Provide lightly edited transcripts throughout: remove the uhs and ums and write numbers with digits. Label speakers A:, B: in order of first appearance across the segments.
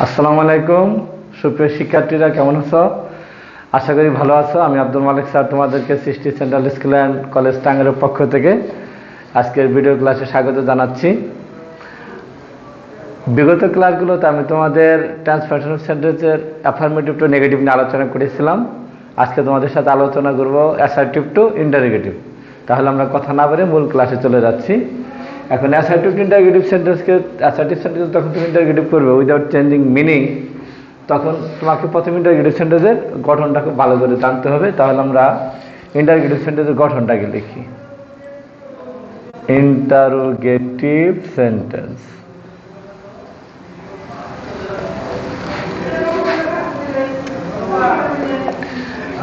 A: আসসালামু আলাইকুম সুপ্রিয় শিক্ষার্থীরা, কেমন আছো? আশা করি ভালো আছো। আমি আব্দুল মালিক স্যার তোমাদেরকে সৃষ্টি সেন্ট্রাল স্কুল অ্যান্ড কলেজ টাঙ্গাইলের পক্ষ থেকে আজকের ভিডিও ক্লাসে স্বাগত জানাচ্ছি। বিগত ক্লাসগুলোতে আমি তোমাদের ট্রান্সফরমেশন সেন্টেন্সের অ্যাফার্মেটিভ টু নেগেটিভ নিয়ে আলোচনা করেছিলাম। আজকে তোমাদের সাথে আলোচনা করব অ্যাসার্টিভ টু ইন্টারোগেটিভ। তাহলে আমরা কথা না বলে মূল ক্লাসে চলে যাচ্ছি। এখন অ্যাসার্টিভ টু ইন্টারোগেটিভ সেন্টেন্সকে অ্যাসার্টিভ সেন্টেন্স যখন তুমি ইন্টারোগেটিভ করবে উইদাউট চেঞ্জিং মিনিং, তখন তোমাকে প্রথম ইন্টারোগেটিভ সেন্টেন্সের গঠনটা খুব ভালো করে জানতে হবে। তাহলে আমরা ইন্টারোগেটিভ সেন্টেন্সের গঠনটাকে লিখি। ইন্টারোগেটিভ সেন্টেন্স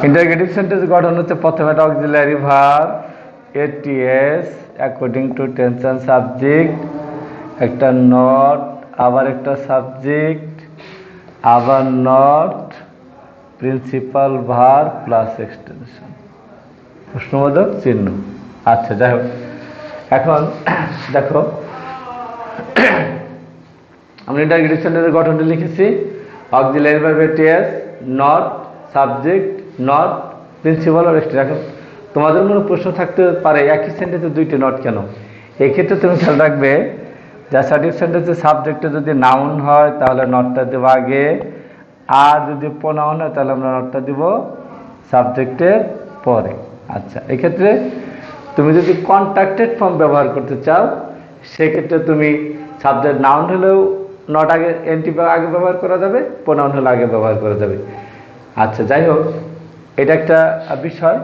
A: ইন্টারোগেটিভ সেন্টেন্স গঠন হচ্ছে প্রথমে একটা auxiliary verb ATS according to tense and subject, একটা নট, আবার একটা সাবজেক্ট, আবার not, principal verb plus extension, প্রশ্নবোধক চিহ্ন। আচ্ছা, যাই হোক, এখন দেখো আমরা ইন্টারোগেটিভ সেন্টেন্সের গঠনটা লিখেছি। Auxiliary verb ATS, not, subject, not, principal আর এক্সটেনশন। এখন তোমাদের মনে প্রশ্ন থাকতে পারে একই সেন্টেন্সে দুইটি নট কেন? এক্ষেত্রে তুমি খেয়াল রাখবে যে অ্যাসার্টিভ সেন্টেন্সের সাবজেক্টে যদি নাউন হয় তাহলে নটটা দেবো আগে, আর যদি প্রোনাউন হয় তাহলে আমরা নটটা দিব সাবজেক্টের পরে। আচ্ছা, এক্ষেত্রে তুমি যদি কন্ট্রাক্টেড ফর্ম ব্যবহার করতে চাও সেক্ষেত্রে তুমি সাবজেক্ট নাউন হলেও নট আগে এনটি আগে ব্যবহার করা যাবে, প্রোনাউন হলে আগে ব্যবহার করা যাবে। আচ্ছা, যাই হোক, এটা একটা বিষয়।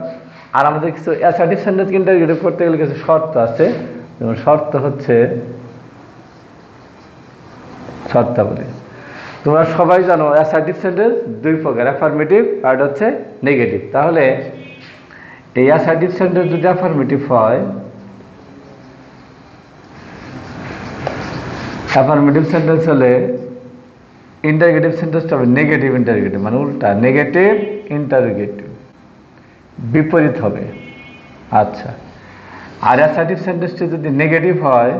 A: আর আমাদের কিছু অ্যাসার্টিভ সেন্টেন্স ইন্টারোগেটিভ করতে গেলে কিছু শর্ত আছে। যেমন শর্ত হচ্ছে শর্তাবলী। তোমরা সবাই জানো অ্যাসার্টিভ সেন্টেন্স দুই প্রকার, অ্যাফার্মেটিভ আর হচ্ছে নেগেটিভ। তাহলে এই অ্যাসার্টিভ সেন্টেন্স যদি অ্যাফার্মেটিভ হয়, অ্যাফার্মেটিভ সেন্টেন্স হলে ইন্টারোগেটিভ সেন্টেন্সটা হবে নেগেটিভ ইন্টারোগেটিভ, মানে উল্টা, নেগেটিভ ইন্টারোগেটিভ, বিপরীত হবে। আচ্ছা, আর অ্যাসার্টিভ সেন্টেন্সটি যদি নেগেটিভ হয়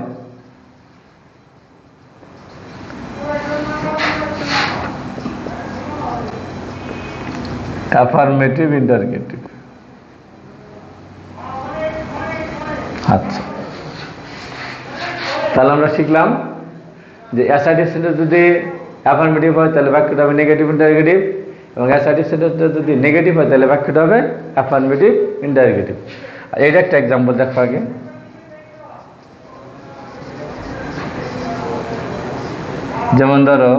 A: অ্যাফার্মেটিভ ইন্টারোগেটিভ। আচ্ছা, তাহলে আমরা শিখলাম যে অ্যাসার্টিভ সেন্টেন্স যদি অ্যাফার্মেটিভ হয় তাহলে বাক্যটা হবে নেগেটিভ ইন্টারোগেটিভ, এবং অ্যাসার্টিভ সেন্টেন্সটা যদি নেগেটিভ হয় তাহলে বাক্যটা হবে অ্যাফার্মেটিভ ইন্টারোগেটিভ। আর এটা একটা এক্সাম্পল দেখো আগে। যেমন ধরো,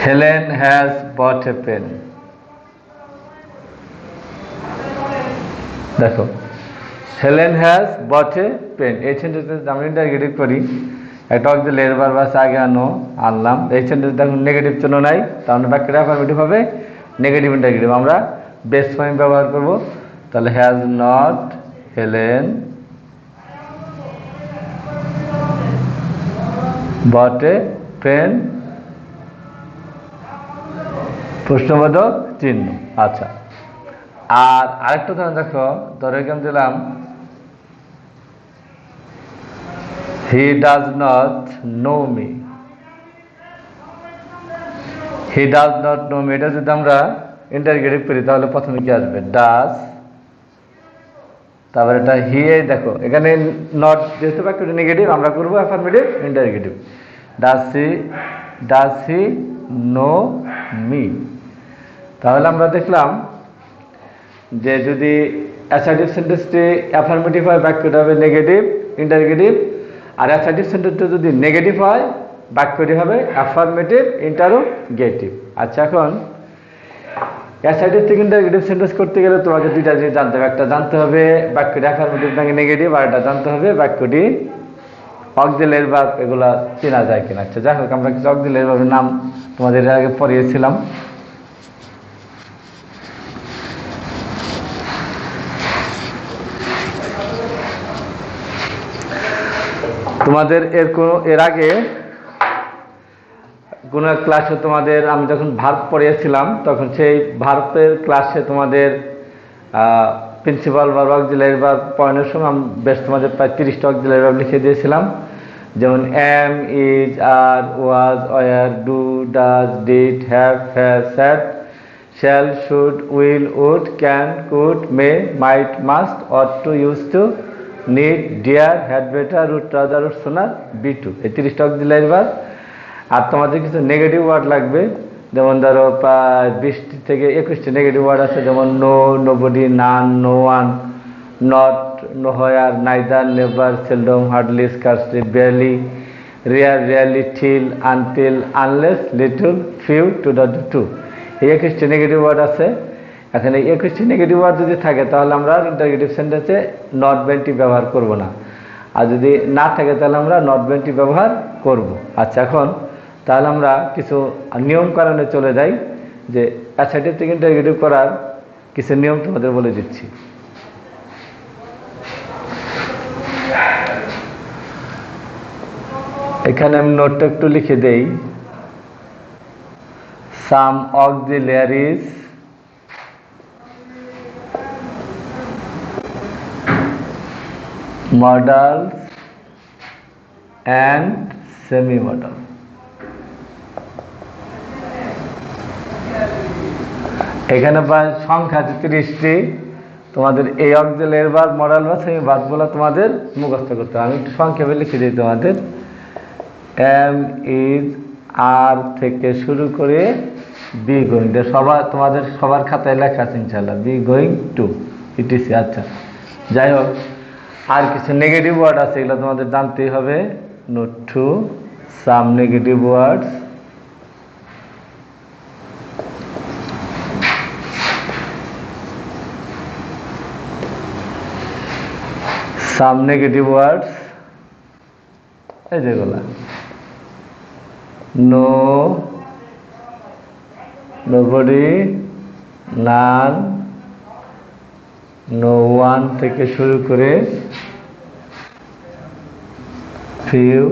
A: Helen has got a pen. দেখো, Helen has got a pen, এই সেন্টেন্সটা আমরা ইন্টারোগেটিভ করি। একটা অক্সিলারি ভার্ব আছে আগে আনলাম। এই সেন্টেন্সটা এখন নেগেটিভ চিহ্ন নাই, তাহলে বাক্যটা অ্যাফার্মেটিভ হবে নেগেটিভ ইন্টারোগেটিভ। আমরা বেস ফর্ম ব্যবহার করব। তাহলে has not Helen bought a pen, প্রশ্নবোধক চিহ্ন। আচ্ছা, আর আরেকটা উদাহরণ দেখো, ধরে কেমন দিলাম, he does not know me. He does not know me, এটা যদি আমরা ইন্টারোগেটিভ করি তাহলে প্রথমে কি আসবে? ডাজ, তারপরে এটা হি। দেখো এখানে নট যেহেতু বাক্যটা নেগেটিভ, আমরা করবো affirmative interrogative. Does he know me. তাহলে আমরা দেখলাম যে যদি অ্যাসার্টিভ সেন্টেন্সটি অ্যাফার্মেটিভ হয় বাক্যটা হবে নেগেটিভ ইন্টারোগেটিভ, আর অ্যাসার্টিভ সেন্টেন্সটা যদি নেগেটিভ হয় বাক্যটি হবে অ্যাফার্মেটিভ ইন্টারোগেটিভ। আচ্ছা, এখন অ্যাসার্টিভ থেকে ইন্টারোগেটিভ সেন্টেন্স করতে গেলে তোমাকে দুইটা জিনিস জানতে হবে। একটা জানতে হবে বাক্যটি অ্যাফার্মেটিভ নাকি নেগেটিভ, আর একটা জানতে হবে বাক্যটি অক্সিলারি ভার্ব এগুলা চেনা যায় কিনা। আচ্ছা, যাই হোক, আমরা কিছু অক্সিলারি ভার্বের নাম তোমাদের আগে পড়িয়েছিলাম। তোমাদের এর আগে কোনো ক্লাসে তোমাদের আমি যখন ভার্ব পড়িয়েছিলাম তখন সেই ভার্বের ক্লাসে তোমাদের প্রিন্সিপাল ভার্ব অক্সিলারি ভার্ব পয়েন্টের সময় আমি বেশ তোমাদের প্রায় 30টা অক্সিলারি ভার্ব লিখে দিয়েছিলাম, যেমন am, is, are, was, were, do, does, did, have, has, had, shall, should, will, would, can, could, may, might, must, ought to, used to, need, dare, had better, would rather, would sooner, be to, এই 30টা auxiliary verb. আর তোমাদের কিছু negative word লাগবে, যেমন ধরো 20 থেকে 21টি negative word আছে, যেমন no, nobody, none, no one, not, nowhere, neither, never, seldom, hardly, scarcely, barely, rare, rarely, till, until, unless, little, few, to the to, এই 21টি নেগেটিভ ওয়ার্ড আছে। এখানে 21টি নেগেটিভ ওয়ার্ড যদি থাকে তাহলে আমরা ইন্টারগেটিভ সেন্টেন্সে নট বেনটি ব্যবহার করব না, আর যদি না থাকে তাহলে আমরা নট বেনটি ব্যবহার করব। আচ্ছা, এখন তাহলে আমরা কিছু নিয়ম কারণে চলে যাই, যে অ্যাসার্টিভ থেকে ইন্টারগেটিভ করার কিছু নিয়ম তোমাদের বলে দিচ্ছি। এখানে আমি নোটটা একটু লিখে দেই। সাম অক্সিলারিজ modals and semi-modal। এখানে প্রায় সংখ্যা আছে 30টি। তোমাদের এই অক্সিলারি ভার্ব, মডাল বা সেমি ভার্বগুলো তোমাদের মুখস্থ করতে হবে। আমি একটু সংক্ষেপে লিখে দিই তোমাদের। এম, ইজ, আর থেকে শুরু করে বি গোয়িং, তোমাদের সবার খাতায় লেখা আছে ইনশাআল্লাহ, বি গোয়িং টু, ইটিসি। আচ্ছা, যাই হোক, আর কিছু নেগেটিভ ওয়ার্ড আছে, এগুলো তোমাদের জানতেই হবে। Note to some negative words. Some negative ওয়ার্ডস এই যেগুলা, no, nobody, none, no one থেকে শুরু করে ফিউ,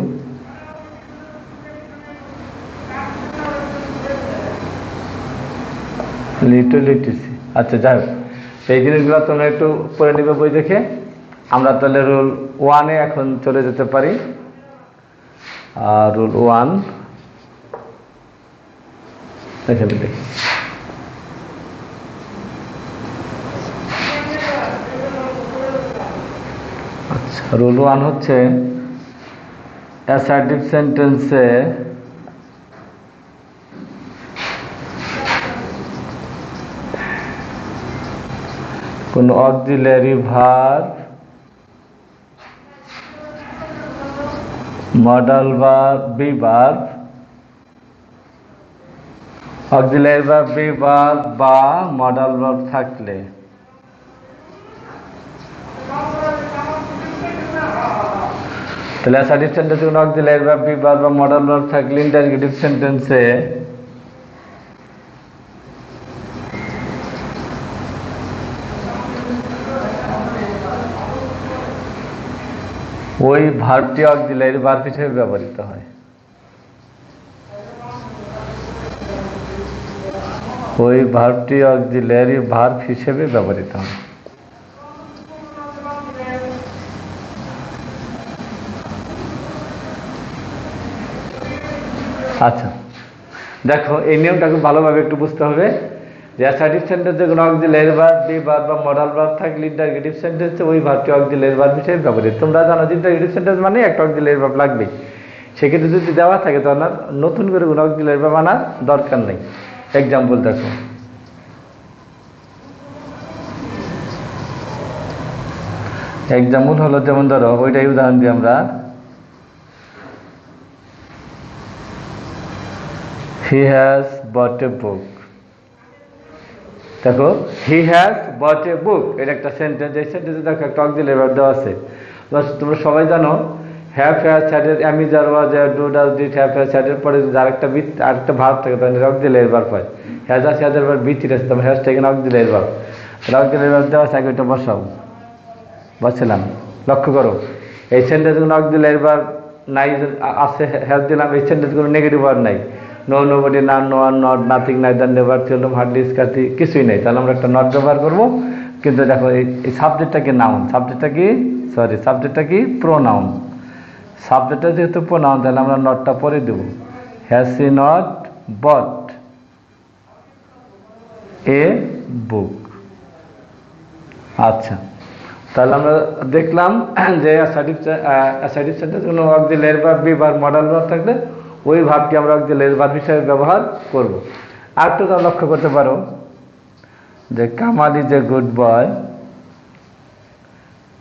A: লিটল, ইটিসি। আচ্ছা, যাই হোক, এই জিনিসগুলো তোমরা একটু পড়ে নিবে বই দেখে। আমরা তাহলে রুল 1-এ এখন চলে যেতে পারি। রুল 1 দেখে দেখি। আচ্ছা, রুল 1 হচ্ছে অ্যাসার্টিভ সেন্টেন্সে কোন auxiliary verb, modal verb, be verb, auxiliary verb, be verb বা মডাল ভার্ব থাকলে তাহলে অ্যাসার্টিভ সেন্টেন্সে কোন অক্সিলারি ভার্ব, বি ভার্ব বা মডাল ভার্ব থাকলে ইন্টারগেটিভ সেন্টেন্সে ওই ভার্বটি অক্সিলারি ভার্ব হিসেবে ব্যবহৃত হয়। ওই ভার্বটি অক্সিলারি ভার্ব হিসেবে ব্যবহৃত হয়। আচ্ছা, দেখো, এই নিয়মটাকে ভালোভাবে একটু বুঝতে হবে যে অ্যাসার্টিভ সেন্টেন্সে কোনো অক্সিলারি ভার্ব, বি ভার্ব বা মডাল ভার্ব থাকলে ইন্টারগেটিভ সেন্টেন্সে ওই ভার্বটি অক্সিলারি ভার্ব হিসেবে ব্যবহৃত। তোমরা জানো যে ইন্টারগেটিভ সেন্টেন্স মানে একটা অক্সিলারি ভার্ব লাগবে। সেক্ষেত্রে যদি দেওয়া থাকে তখন আর নতুন করে কোনো অক্সিলারি ভার্ব আনার দরকার নেই। এক্সাম্পল দেখো, এক্সাম্পল হলো, যেমন ধরো ওইটাই উদাহরণ দিই আমরা। হি হ্যাজ বট এ বুক। দেখো, হি হ্যাজ বট এ বুক, এটা একটা সেন্টেন্স। এই সেন্টেন্সে দেখো একটা অক্সিলারি ভার্ব দেওয়া আছে। তোমরা সবাই জানো হ্যাভ, হ্যাজ, হ্যাড এর am, is, are, was, are, do, does, did, have, has, had এর পরে যদি আরেকটা ভার্ব থাকে তাহলে অক্সিলারি ভার্ব হয়। হ্যাজ আছে, হ্যাজ এর পর বি3 আছে, তবে হ্যাজ থেকে অক্সিলারি ভার্ব। তাহলে অক্সিলারি ভার্ব দেওয়া আছে, আগে ওইটা বসাও। বসছিলাম, লক্ষ্য করো এই সেন্টেন্স কোনো অক্সিলারি ভার্ব নাই, আছে হ্যাজ দিলাম। এই সেন্টেন্স কোনো নেগেটিভ ওয়ার্ড নাই, no, nobody, none, no one, not, nothing, neither, never, seldom, hardly, scarcely, কিছুই নেই। তাহলে আমরা একটা নট ব্যবহার করবো। কিন্তু দেখো এই সাবজেক্টটা কি নাউন, সাবজেক্টটা কি প্রোনাউন। সাবজেক্টটা যেহেতু প্রোনাউন তাহলে আমরা নটটা পরে দেব। হ্যাজ হি নট বট এ বুক। আচ্ছা, তাহলে আমরা দেখলাম যে অ্যাসার্টিভ সেন্টেন্স কোনো auxiliary verb, be verb, modal verb থাকলে ওই ভার্বকে আমরা অক্সিলারি ভার্ব হিসেবে ব্যবহার করব। আর একটু তোমরা লক্ষ্য করতে পারো যে Kamal is a good boy,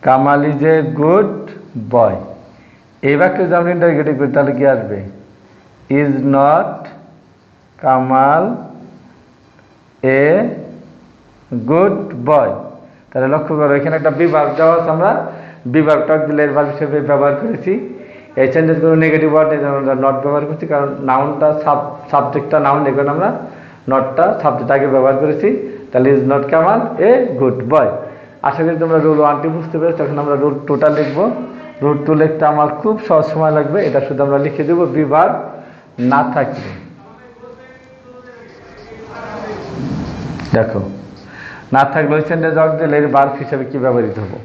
A: Kamal is a good বয়। এই বাক্যে যদি আমরা ইন্টারগেটিভ করি তাহলে কি আসবে? Is not Kamal a good বয়। তাহলে লক্ষ্য করো এখানে একটা বিভাগ দেওয়া আছে, আমরা বিভাগটা অক্সিলারি ভার্ব হিসেবে ব্যবহার করেছি। এই সেন্টেন্সগুলো নেগেটিভ ওয়ার্ড আমরা নট ব্যবহার করছি, কারণ নাউনটা সাবজেক্টটা নাউন, এখানে আমরা নটটা সাবজেক্ট আগে ব্যবহার করেছি। তাহলে is not Kamal a good boy. আশা করি তোমরা রুল 1টি বুঝতে পেরেছো। এখন আমরা রুল 2টা লিখবো। রুল 2 লিখতে আমার খুব সহজ সময় লাগবে। এটা শুধু আমরা লিখে দেবো বিভাগ না থাকলে। দেখো, না থাকলে ওই সেন্টেন্স অক্সিলারি ভার্ব হিসেবে কি ব্যবহৃত হবো?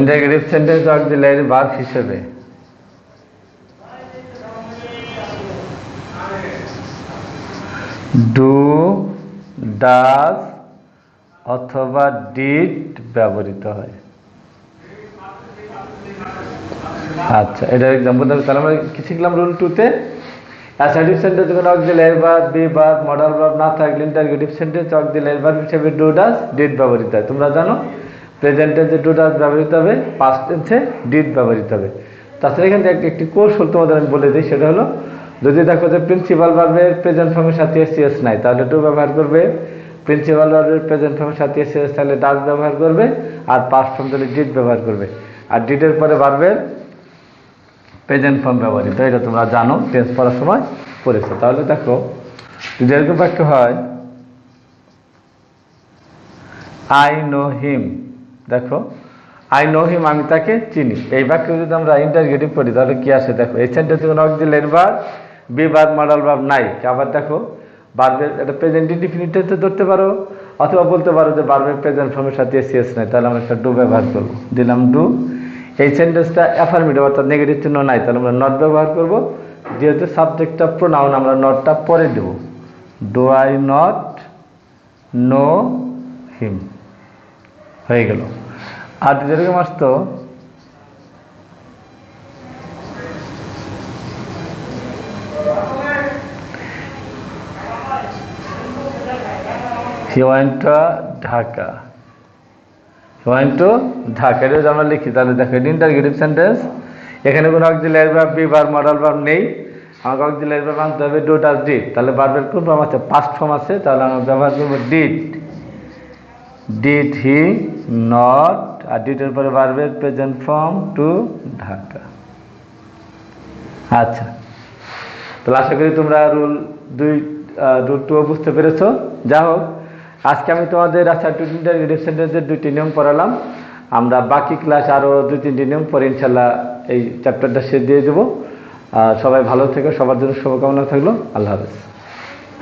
A: ইন্টারগেটিভ সেন্টেন্স অক্সিলারি ভার্ব হিসেবে ডু, ডাজ অথবা ডিড ব্যবহৃত হয়। আচ্ছা, এটা এক্সাম্পল দেবো। তাহলে আমরা কি শিখলাম রুল 2-তে? অ্যাসার্টিভ সেন্টেন্স কোনো auxiliary verb, be verb, modal verb না থাকলে ইন্টারগেটিভ সেন্টেন্স অক্সিলারি ভার্ব হিসেবে ডু, ডাজ, ডিড ব্যবহৃত হয়। তোমরা জানো প্রেজেন্ট টেন্সে ডু, ডাজ ব্যবহৃত হবে, পাস্ট টেন্সে ডিড ব্যবহৃত হবে। তাছাড়া এখানে একটি কৌশল তোমাদের আমি বলে দিই, সেটা হলো যদি দেখো যে প্রিন্সিপাল ভার্বের প্রেজেন্ট ফর্মের সাথে এসিএস নাই তাহলে ডু ব্যবহার করবে, প্রিন্সিপাল ভার্বের প্রেজেন্ট ফর্মের সাথে এসিএস তাহলে ডাজ ব্যবহার করবে, আর পাস্ট ফর্ম তাহলে ডিড ব্যবহার করবে। আর ডিডের পরে ভার্বের প্রেজেন্ট ফর্ম ব্যবহৃত, এটা তোমরা জানো, টেন্স পড়ার সময় পড়েছো। তাহলে দেখো যদি এরকম বাক্য হয় আই নো হিম, দেখো আই নো হিম, আমি তাকে চিনি। এই বাক্য যদি আমরা ইন্টারগেটিভ করি তাহলে কি আসে? দেখো এই সেন্টেন্সে কোনো auxiliary verb, be verb, modal verb নাই। আবার দেখো ভার্বের এটা প্রেজেন্ট ইনডিফিনিট টেন্সে ধরতে পারো, অথবা বলতে পারো যে ভার্বের প্রেজেন্ট ফর্মের সাথে এসিএস নাই, তাহলে আমরা একটা ডু ব্যবহার করবো। দিলাম ডু। এই সেন্টেন্সটা অ্যাফার্মেটিভ অর্থাৎ নেগেটিভ চিহ্ন নাই, তাহলে আমরা নট ব্যবহার করব। যেহেতু সাবজেক্টটা প্রোনাউন আমরা নটটা পরে দেব। Do I not know him, হয়ে গেল। আর যেরকম আসতো he went to Dhaka, he went to Dhaka, এটা যদি আমরা লিখি তাহলে দেখো ইন্টারগেটিভ সেন্টেন্স। এখানে কোনো auxiliary verb, be verb, modal verb নেই। আমাকে অক্সিলারি ভার্ব আনতে হবে ডু, ডাজ, ডিড। তাহলে ভার্বের কোন ফর্ম আছে? পাস্ট ফর্ম আছে, তাহলে আমরা ব্যবহার করবো ডিড। ডিড হি নট, আর ডিডের পরে ভার্বের প্রেজেন্ট ফর্ম টু ঢাকা। আচ্ছা, তাহলে আশা করি তোমরা রুল 2 বুঝতে পেরেছো। যা হোক, আজকে আমি তোমাদের অ্যাসার্টিভ ইন্টারগেটিভ সেন্টেন্সের 2টি নিয়ম পড়ালাম। আমরা বাকি ক্লাস আরও 2-3টি নিয়ম পরে ইনশাল্লাহ এই চ্যাপ্টারটা শেষ দিয়ে দেবো। সবাই ভালো থেকো, সবার জন্য শুভকামনা থাকলো। আল্লাহ হাফেজ।